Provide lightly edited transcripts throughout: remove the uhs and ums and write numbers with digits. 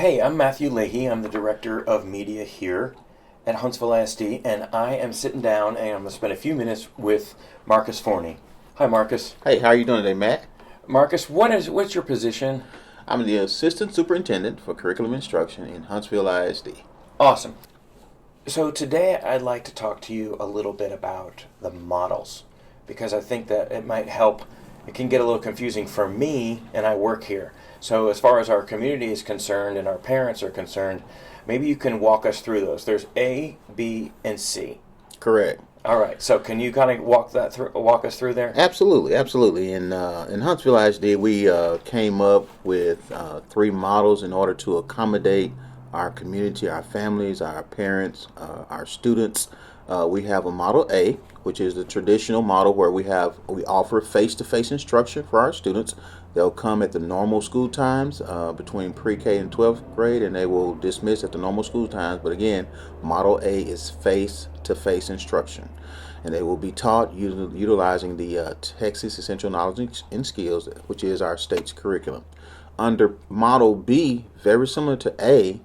Hey, I'm Matthew Leahy. I'm the Director of Media here at Huntsville ISD, and I am sitting down and I'm going to spend a few minutes with Marcus Forney. Hi, Marcus. Hey, how are you doing today, Matt? Marcus, what's your position? I'm the Assistant Superintendent for Curriculum Instruction in Huntsville ISD. Awesome. So today I'd like to talk to you a little bit about the models because I think that it might help. It can get a little confusing for me, and I work here. So as far as our community is concerned and our parents are concerned, maybe you can walk us through those. There's A, B, and C. Correct. All right. So can you kind of walk us through there? Absolutely, absolutely. In Huntsville ISD, we came up with three models in order to accommodate our community, our families, our parents, our students. We have a Model A, which is the traditional model where we offer face-to-face instruction for our students. They'll come at the normal school times between pre-K and 12th grade, and they will dismiss at the normal school times. But again, Model A is face-to-face instruction, and they will be taught utilizing the Texas Essential Knowledge and Skills, which is our state's curriculum. Under Model B, very similar to A,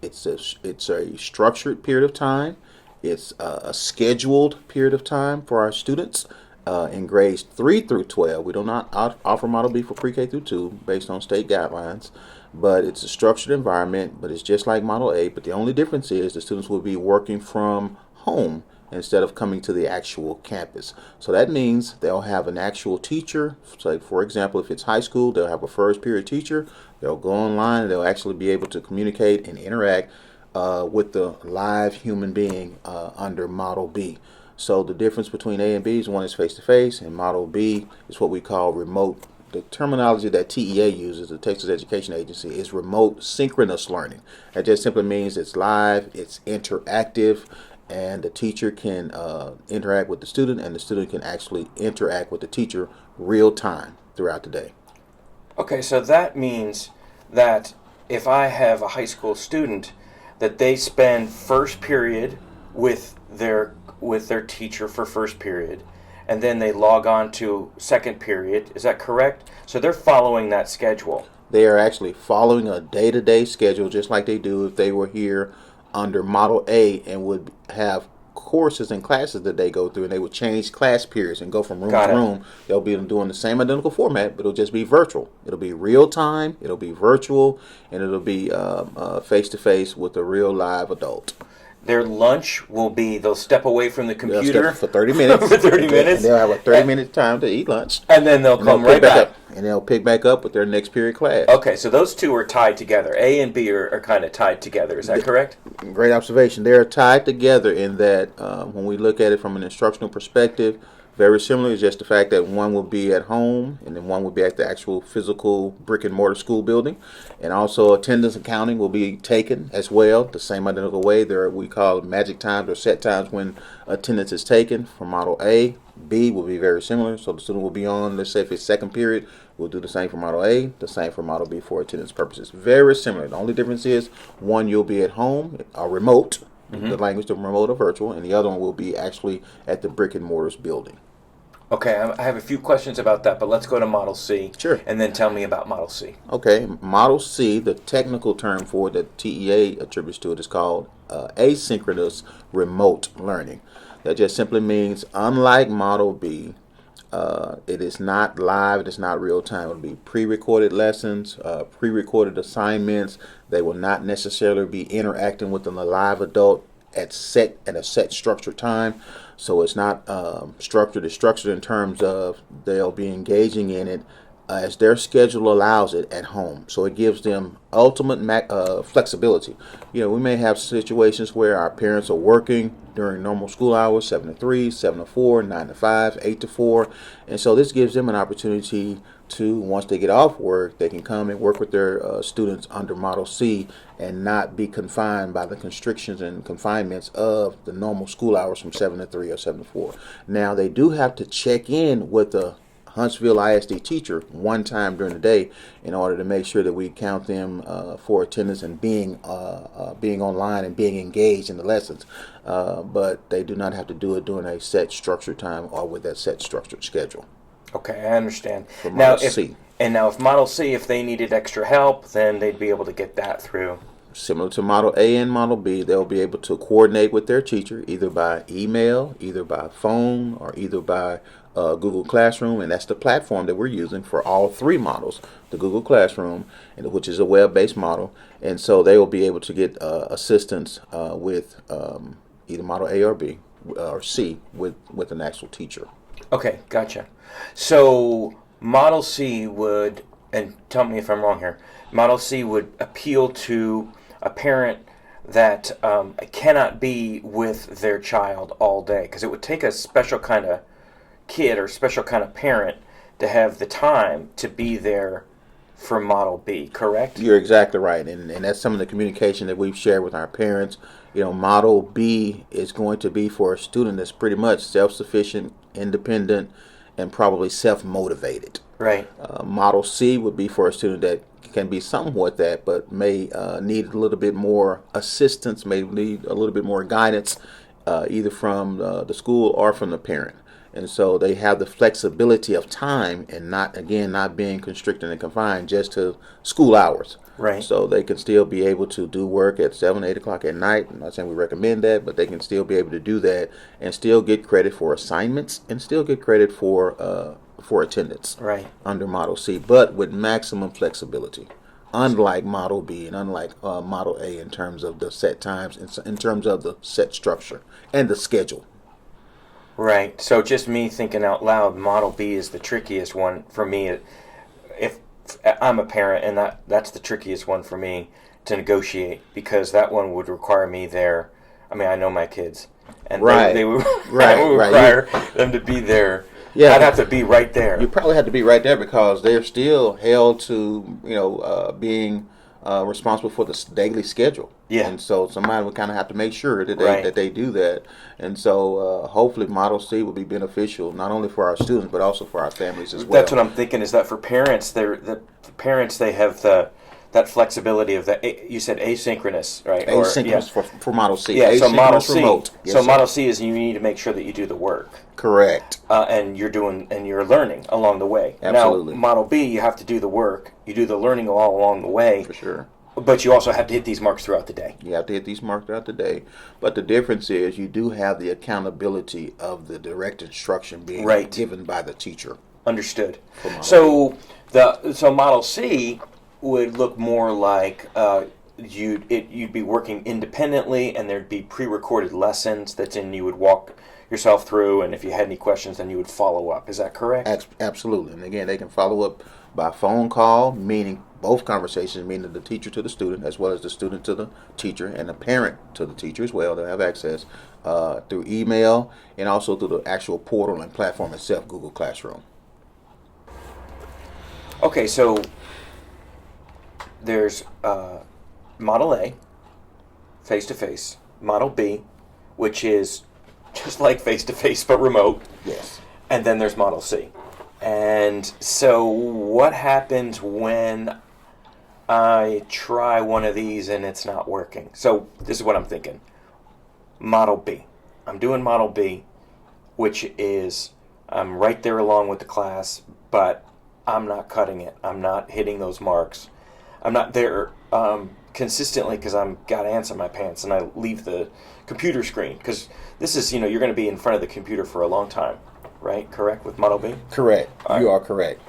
it's a structured period of time. It's a scheduled period of time for our students in grades 3 through 12. We do not offer Model B for pre-K through 2 based on state guidelines, but it's a structured environment, but it's just like Model A, but the only difference is the students will be working from home instead of coming to the actual campus. So that means they'll have an actual teacher. So for example, if it's high school, they'll have a first period teacher. They'll go online and they'll actually be able to communicate and interact with the live human being under Model B. So the difference between A and B is one is face-to-face, and Model B is what we call remote. The terminology that TEA uses, the Texas Education Agency, is remote synchronous learning. That just simply means it's live, it's interactive, and the teacher can interact with the student, and the student can actually interact with the teacher real time throughout the day. Okay, so that means that if I have a high school student, that they spend first period with their teacher for first period, and then they log on to second period. Is that correct? So they're following that schedule. They are actually following a day-to-day schedule just like they do if they were here under Model A and would have courses and classes that they go through, and they would change class periods and go from room to room. They'll be doing the same identical format, but it'll just be virtual. It'll be real time, it'll be virtual, and it'll be face-to-face with a real live adult. Their lunch will be, they'll step away from the computer. They'll step for 30 minutes. For 30 minutes. And they'll have a 30-minute time to eat lunch. And then they'll come right back. And they'll pick back up with their next period class. Okay, so those two are tied together. A and B are kind of tied together. Is that correct? Great observation. They're tied together in that when we look at it from an instructional perspective, very similar is just the fact that one will be at home and then one will be at the actual physical brick and mortar school building. And also attendance accounting will be taken as well, the same identical way. There we call magic times or set times when attendance is taken for Model A. B will be very similar. So the student will be on, let's say if it's second period, we'll do the same for Model A, the same for Model B for attendance purposes. Very similar. The only difference is one you'll be at home, or remote, the language of remote or virtual, and the other one will be actually at the brick and mortars building. Okay, I have a few questions about that, but let's go to Model C. Sure. And then tell me about Model C. Okay, Model C, the technical term for it that TEA attributes to it is called asynchronous remote learning. That just simply means, unlike Model B, it is not live, it is not real time. It will be pre-recorded lessons, pre-recorded assignments. They will not necessarily be interacting with a live adult at a set structured time. So it's not structured. It's structured in terms of they'll be engaging in it as their schedule allows it at home. So it gives them ultimate flexibility. We may have situations where our parents are working during normal school hours, 7 to 3, 7 to 4, 9 to 5, 8 to 4. And so this gives them an opportunity to, once they get off work, they can come and work with their students under Model C and not be confined by the constrictions and confinements of the normal school hours from 7 to 3 or 7 to 4. Now, they do have to check in with the Huntsville ISD teacher one time during the day in order to make sure that we count them for attendance and being online and being engaged in the lessons. But they do not have to do it during a set structured time or with that set structured schedule. Okay, I understand. For Now, Model C. And now if Model C, if they needed extra help, then they'd be able to get that through. Similar to Model A and Model B, they'll be able to coordinate with their teacher either by email, either by phone, or either by Google Classroom, and that's the platform that we're using for all three models, the Google Classroom, which is a web-based model, and so they will be able to get assistance with either Model A or B or C with an actual teacher. Okay, gotcha. So Model C would, and tell me if I'm wrong here, Model C would appeal to a parent that cannot be with their child all day, because it would take a special kind of kid or special kind of parent to have the time to be there for Model B, correct? You're exactly right, and that's some of the communication that we've shared with our parents. Model B is going to be for a student that's pretty much self-sufficient, independent, and probably self-motivated. Right. Model C would be for a student that can be somewhat that, but may need a little bit more assistance, may need a little bit more guidance, either from the school or from the parent. And so they have the flexibility of time and not being constricted and confined just to school hours. Right. So they can still be able to do work at 7, 8 o'clock at night. I'm not saying we recommend that, but they can still be able to do that and still get credit for assignments and still get credit for attendance. Right. Under Model C, but with maximum flexibility. Unlike Model B and unlike Model A in terms of the set times, in terms of the set structure and the schedule. Right. So just me thinking out loud, Model B is the trickiest one for me. If I'm a parent, and that's the trickiest one for me to negotiate, because that one would require me there. I mean, I know my kids, and right. they would, right. would require them to be there. Yeah, I'd have to be right there. You probably have to be right there because they're still held to being responsible for the daily schedule. Yeah. And so somebody would kind of have to make sure that Right. they do that. And so hopefully Model C will be beneficial not only for our students but also for our families as well. That's what I'm thinking. Is that for parents? The parents, they have that flexibility of you said asynchronous, right? Asynchronous for Model C. Yeah. Asynchronous So Model C. remote. Yes, So sir. Model C is you need to make sure that you do the work. Correct. And you're learning along the way. Absolutely. Now, Model B, you have to do the work. You do the learning all along the way. For sure. But you also have to hit these marks throughout the day. You have to hit these marks throughout the day. But the difference is you do have the accountability of the direct instruction being Right. given by the teacher. Understood. Model So Model C would look more like you'd be working independently, and there'd be pre-recorded lessons that then you would walk yourself through, and if you had any questions, then you would follow up. Is that correct? Absolutely. And again, they can follow up by phone call, meaning both conversations, meaning the teacher to the student, as well as the student to the teacher, and the parent to the teacher as well. They'll have access through email and also through the actual portal and platform itself, Google Classroom. Okay, so there's Model A, face-to-face. Model B, which is just like face-to-face but remote. Yes. And then there's Model C. And so what happens when I try one of these and it's not working? So this is what I'm thinking. Model B. I'm doing Model B, which is I'm right there along with the class, but I'm not cutting it. I'm not hitting those marks. I'm not there consistently because I've got ants in my pants, and I leave the computer screen because this is, you're going to be in front of the computer for a long time, right? Correct with Model B? Correct. All right. You are correct.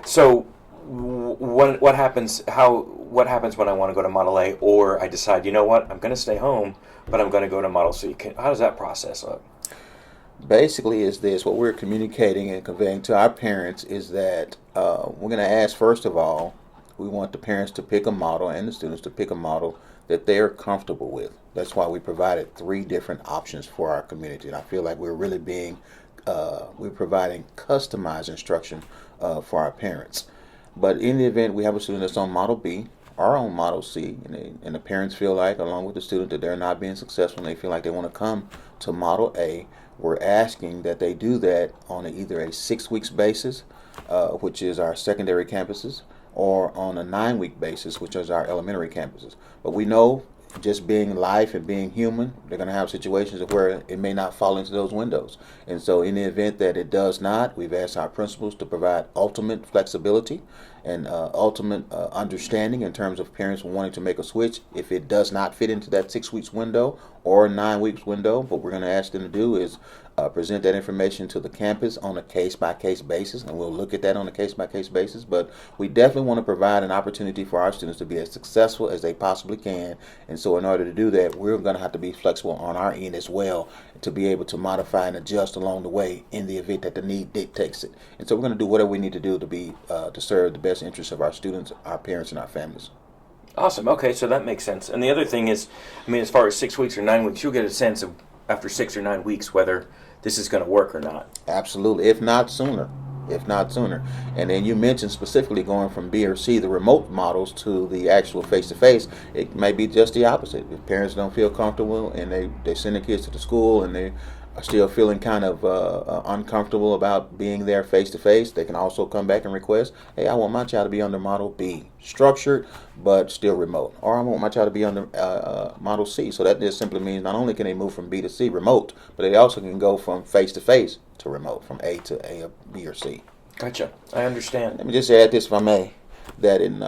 So what happens when I want to go to Model A, or I decide, you know what, I'm going to stay home, but I'm going to go to Model C? How does that process look? Basically is this, what we're communicating and conveying to our parents is that we're going to ask, first of all, we want the parents to pick a model and the students to pick a model that they're comfortable with. That's why we provided 3 different options for our community. And I feel like we're really we're providing customized instruction for our parents. But in the event we have a student that's on Model B or on Model C, and the parents feel like, along with the student, that they're not being successful and they feel like they want to come to Model A, we're asking that they do that on either a 6 weeks basis, which is our secondary campuses, or on a 9-week basis, which is our elementary campuses. But we know just being life and being human, they're going to have situations where it may not fall into those windows. And so in the event that it does not, we've asked our principals to provide ultimate flexibility and ultimate understanding in terms of parents wanting to make a switch. If it does not fit into that 6 weeks window or 9 weeks window, what we're going to ask them to do is present that information to the campus on a case-by-case basis, and we'll look at that on a case-by-case basis. But we definitely want to provide an opportunity for our students to be as successful as they possibly can. And so in order to do that, we're going to have to be flexible on our end as well to be able to modify and adjust along the way in the event that the need dictates it. And so we're going to do whatever we need to do to be to serve the best interests of our students, our parents, and our families. Awesome. Okay, so that makes sense. And the other thing is, I mean, as far as 6 weeks or 9 weeks, you'll get a sense of after 6 or 9 weeks whether this is going to work or not. Absolutely, if not sooner. If not sooner. And then you mentioned specifically going from B or C, the remote models, to the actual face-to-face. It may be just the opposite. If parents don't feel comfortable and they send their kids to the school and they are still feeling kind of uncomfortable about being there face-to-face, they can also come back and request, hey, I want my child to be under Model B, structured but still remote. Or I want my child to be under Model C. So that just simply means not only can they move from B to C, remote, but they also can go from face-to-face to remote, from A to A, B, or C. Gotcha. I understand. Let me just add this, if I may, that in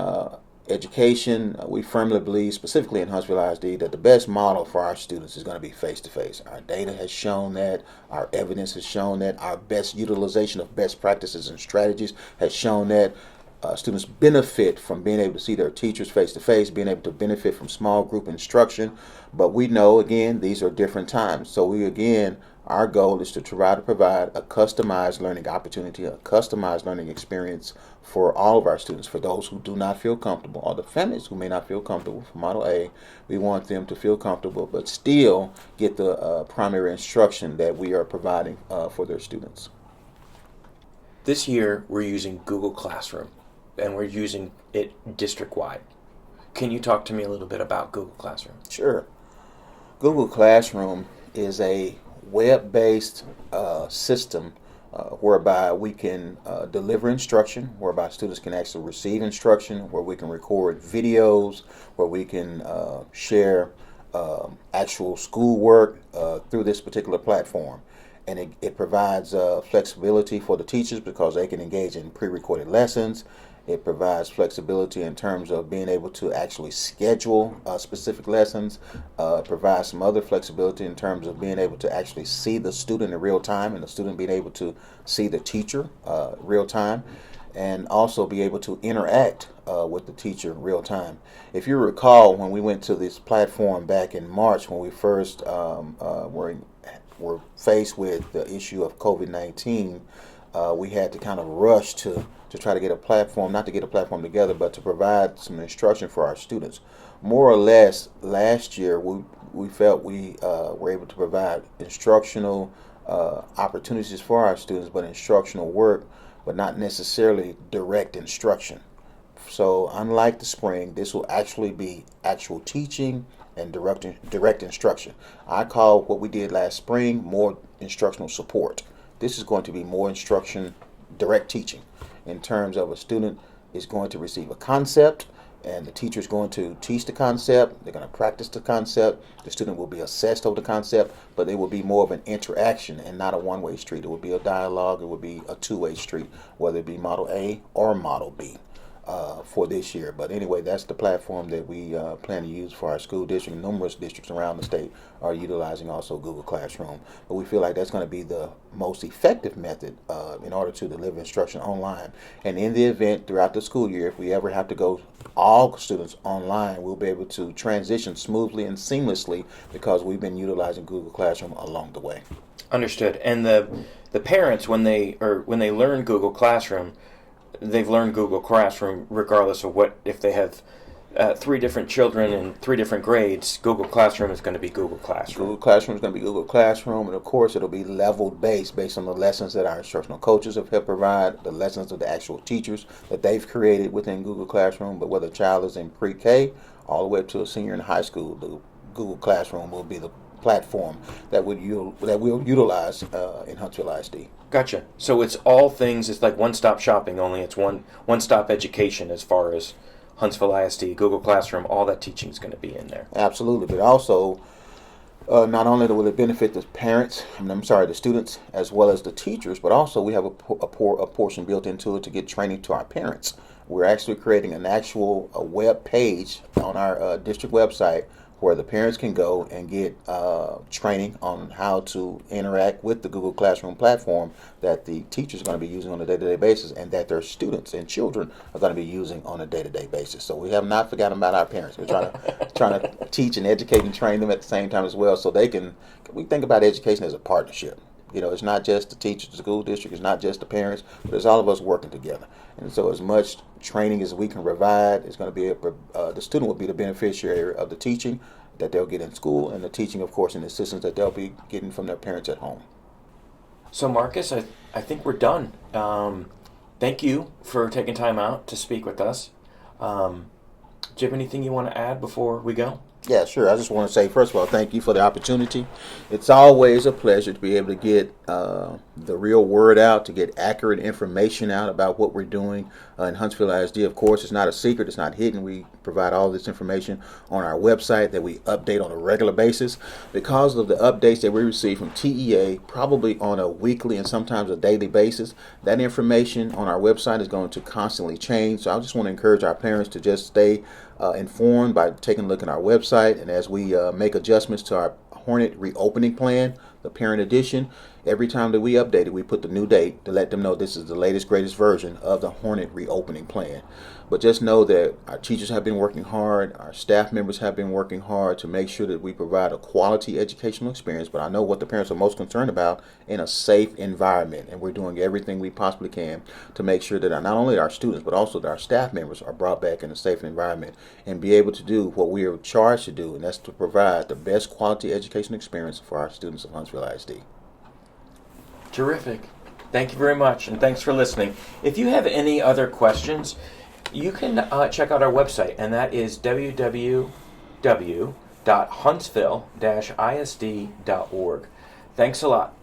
education, we firmly believe, specifically in Huntsville ISD, that the best model for our students is going to be face-to-face. Our data has shown that, our evidence has shown that, our best utilization of best practices and strategies has shown that. Students benefit from being able to see their teachers face-to-face, being able to benefit from small group instruction. But we know, again, these are different times. So our goal is to try to provide a customized learning opportunity, a customized learning experience for all of our students. For those who do not feel comfortable, or the families who may not feel comfortable for Model A, we want them to feel comfortable but still get the primary instruction that we are providing for their students. This year, we're using Google Classroom, and we're using it district-wide. Can you talk to me a little bit about Google Classroom? Sure. Google Classroom is a web-based system whereby we can deliver instruction, whereby students can actually receive instruction, where we can record videos, where we can share actual schoolwork through this particular platform. And it provides flexibility for the teachers because they can engage in pre-recorded lessons. It provides flexibility in terms of being able to actually schedule specific lessons. It provides some other flexibility in terms of being able to actually see the student in real time and the student being able to see the teacher real time, and also be able to interact with the teacher in real time. If you recall, when we went to this platform back in March, when we first were faced with the issue of COVID-19, we had to kind of rush to try to get a platform, not to get a platform together, but to provide some instruction for our students. More or less, last year, we felt we were able to provide instructional opportunities for our students, but instructional work, but not necessarily direct instruction. So unlike the spring, this will actually be actual teaching and direct instruction. I call what we did last spring more instructional support. This is going to be more instruction, direct teaching, in terms of a student is going to receive a concept and the teacher is going to teach the concept. They're going to practice the concept. The student will be assessed over the concept, but it will be more of an interaction and not a one-way street. It will be a dialogue. It will be a two-way street, whether it be Model A or Model B. For this year. But anyway, that's the platform that we plan to use for our school district. Numerous districts around the state are utilizing also Google Classroom. But we feel like that's going to be the most effective method in order to deliver instruction online. And in the event throughout the school year, if we ever have to go all students online, we'll be able to transition smoothly and seamlessly because we've been utilizing Google Classroom along the way. Understood. And the parents, when they learn Google Classroom, they've learned Google Classroom regardless of what, if they have 3 different children in 3 different grades, Google Classroom is going to be Google Classroom. Google Classroom is going to be Google Classroom, and of course it'll be level based on the lessons that our instructional coaches have helped provide, the lessons of the actual teachers that they've created within Google Classroom. But whether a child is in pre-K all the way up to a senior in high school, the Google Classroom will be the platform that we'll utilize in Huntsville ISD. Gotcha. So it's all things, it's like one-stop shopping, only it's one-stop education as far as Huntsville ISD, Google Classroom, all that teaching is going to be in there. Absolutely, but also not only will it benefit the parents, the students, as well as the teachers, but also we have a portion built into it to get training to our parents. We're actually creating an actual web page on our district website where the parents can go and get training on how to interact with the Google Classroom platform that the teachers are going to be using on a day-to-day basis, and that their students and children are going to be using on a day-to-day basis. So we have not forgotten about our parents. We're trying to teach and educate and train them at the same time as well, so they can. We think about education as a partnership. You know, it's not just the teachers, the school district, it's not just the parents, but it's all of us working together. And so as much training as we can provide is going to be, the student will be the beneficiary of the teaching that they'll get in school, and the teaching, of course, and the assistance that they'll be getting from their parents at home. So Marcus, I think we're done. Thank you for taking time out to speak with us. Do you have anything you want to add before we go? Yeah, sure. I just want to say, first of all, thank you for the opportunity. It's always a pleasure to be able to get the real word out, to get accurate information out about what we're doing in Huntsville ISD. Of course, it's not a secret. It's not hidden. We provide all this information on our website that we update on a regular basis. Because of the updates that we receive from TEA, probably on a weekly and sometimes a daily basis, that information on our website is going to constantly change. So I just want to encourage our parents to just stay informed by taking a look at our website, and as we make adjustments to our Hornet reopening plan, the parent edition, every time that we update it, we put the new date to let them know this is the latest, greatest version of the Hornet reopening plan. But just know that our teachers have been working hard, our staff members have been working hard to make sure that we provide a quality educational experience. But I know what the parents are most concerned about: in a safe environment. And we're doing everything we possibly can to make sure that not only our students, but also that our staff members are brought back in a safe environment and be able to do what we are charged to do, and that's to provide the best quality education experience for our students of Huntsville ISD. Terrific. Thank you very much, and thanks for listening. If you have any other questions, you can check out our website, and that is www.huntsville-isd.org. Thanks a lot.